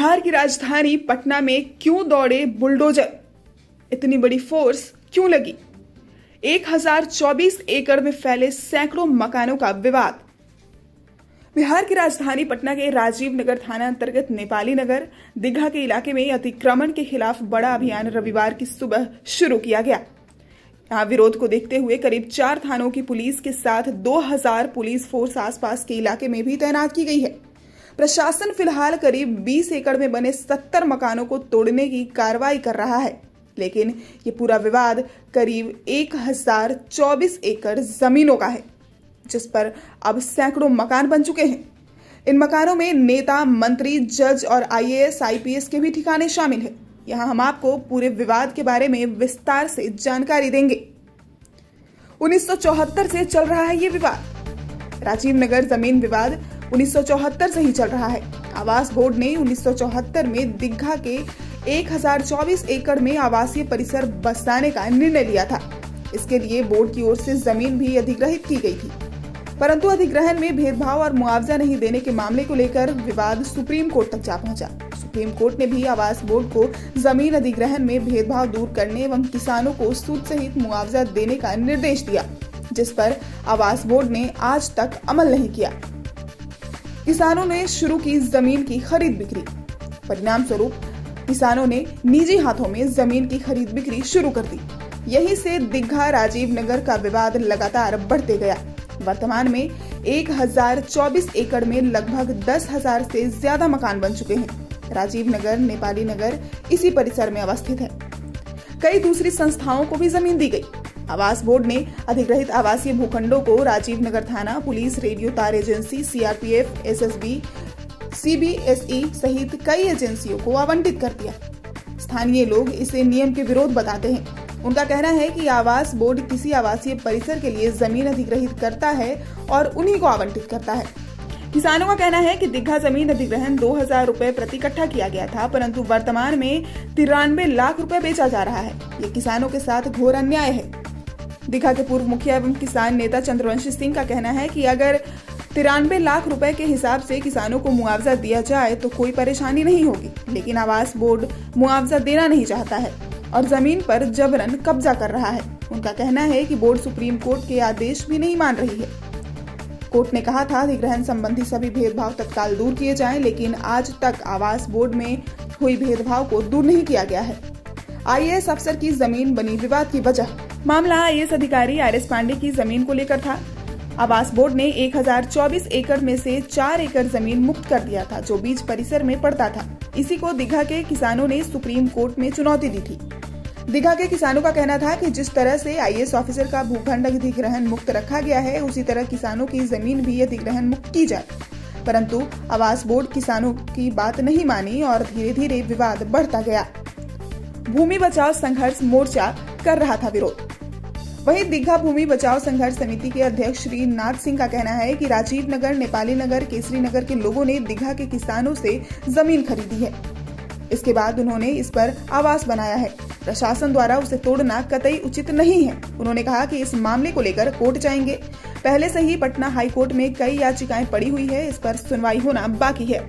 बिहार की राजधानी पटना में क्यों दौड़े बुलडोजर? इतनी बड़ी फोर्स क्यों लगी? 1024 एकड़ में फैले सैकड़ों मकानों का विवाद। बिहार की राजधानी पटना के राजीव नगर थाना अंतर्गत नेपाली नगर दीघा के इलाके में अतिक्रमण के खिलाफ बड़ा अभियान रविवार की सुबह शुरू किया गया। यहां विरोध को देखते हुए करीब 4 थानों की पुलिस के साथ 2000 पुलिस फोर्स आसपास के इलाके में भी तैनात की गई है। प्रशासन फिलहाल करीब 20 एकड़ में बने 70 मकानों को तोड़ने की कार्रवाई कर रहा है, लेकिन ये पूरा विवाद करीब 1024 एकड़ जमीनों का है, जिस पर अब सैकड़ों मकान बन चुके हैं। इन मकानों में नेता, मंत्री, जज और IAS, IPS के भी ठिकाने शामिल हैं। यहाँ हम आपको पूरे विवाद के बारे में विस्तार से जानकारी देंगे। 1974 से चल रहा है ये विवाद। राजीव नगर जमीन विवाद 1974 से ही चल रहा है। आवास बोर्ड ने 1974 में दीघा के 1024 एकड़ में आवासीय परिसर बसाने का निर्णय लिया था। इसके लिए बोर्ड की ओर से जमीन भी अधिग्रहित की गई थी, परंतु अधिग्रहण में भेदभाव और मुआवजा नहीं देने के मामले को लेकर विवाद सुप्रीम कोर्ट तक जा पहुंचा। सुप्रीम कोर्ट ने भी आवास बोर्ड को जमीन अधिग्रहण में भेदभाव दूर करने एवं किसानों को सूद सहित मुआवजा देने का निर्देश दिया, जिस पर आवास बोर्ड ने आज तक अमल नहीं किया। किसानों ने शुरू की जमीन की खरीद बिक्री। परिणाम स्वरूप किसानों ने निजी हाथों में जमीन की खरीद बिक्री शुरू कर दी। यहीं से दीघा राजीव नगर का विवाद लगातार बढ़ते गया। वर्तमान में 1024 एकड़ में लगभग 10,000 से ज्यादा मकान बन चुके हैं। राजीव नगर, नेपाली नगर इसी परिसर में अवस्थित है। कई दूसरी संस्थाओं को भी जमीन दी गई। आवास बोर्ड ने अधिग्रहित आवासीय भूखंडों को राजीव नगर थाना, पुलिस, रेडियो तार एजेंसी, CRPF, SSB, CBSE सहित कई एजेंसियों को आवंटित कर दिया। स्थानीय लोग इसे नियम के विरोध बताते हैं। उनका कहना है कि आवास बोर्ड किसी आवासीय परिसर के लिए जमीन अधिग्रहित करता है और उन्हीं को आवंटित करता है। किसानों का कहना है कि दीघा जमीन अधिग्रहण 2000 रुपए प्रति कट्ठा किया गया था, परंतु वर्तमान में 93 लाख रुपए बेचा जा रहा है। ये किसानों के साथ घोर अन्याय है। दीघा के पूर्व मुखिया एवं किसान नेता चंद्रवंशी सिंह का कहना है कि अगर 93 लाख रुपए के हिसाब से किसानों को मुआवजा दिया जाए तो कोई परेशानी नहीं होगी, लेकिन आवास बोर्ड मुआवजा देना नहीं चाहता है और जमीन पर जबरन कब्जा कर रहा है। उनका कहना है कि बोर्ड सुप्रीम कोर्ट के आदेश भी नहीं मान रही है। कोर्ट ने कहा था अधिग्रहण संबंधी सभी भेदभाव तत्काल दूर किए जाएं, लेकिन आज तक आवास बोर्ड में हुई भेदभाव को दूर नहीं किया गया है। IAS अफसर की जमीन बनी विवाद की वजह। मामला IAS अधिकारी RS पांडे की जमीन को लेकर था। आवास बोर्ड ने 1024 एकड़ में से 4 एकड़ जमीन मुक्त कर दिया था, जो बीच परिसर में पड़ता था। इसी को दीघा के किसानों ने सुप्रीम कोर्ट में चुनौती दी थी। दीघा के किसानों का कहना था कि जिस तरह से IAS ऑफिसर का भूखंड अधिग्रहण मुक्त रखा गया है, उसी तरह किसानों की जमीन भी अधिग्रहण मुक्त की जाए, परंतु आवास बोर्ड किसानों की बात नहीं मानी और धीरे धीरे विवाद बढ़ता गया। भूमि बचाओ संघर्ष मोर्चा कर रहा था विरोध। वहीं दीघा भूमि बचाओ संघर्ष समिति के अध्यक्ष श्री नाथ सिंह का कहना है कि राजीव नगर, नेपाली नगर, केसरी नगर के लोगों ने दीघा के किसानों से जमीन खरीदी है। इसके बाद उन्होंने इस पर आवास बनाया है। प्रशासन द्वारा उसे तोड़ना कतई उचित नहीं है। उन्होंने कहा कि इस मामले को लेकर कोर्ट जाएंगे। पहले से ही पटना हाई कोर्ट में कई याचिकाएं पड़ी हुई है, इस पर सुनवाई होना बाकी है।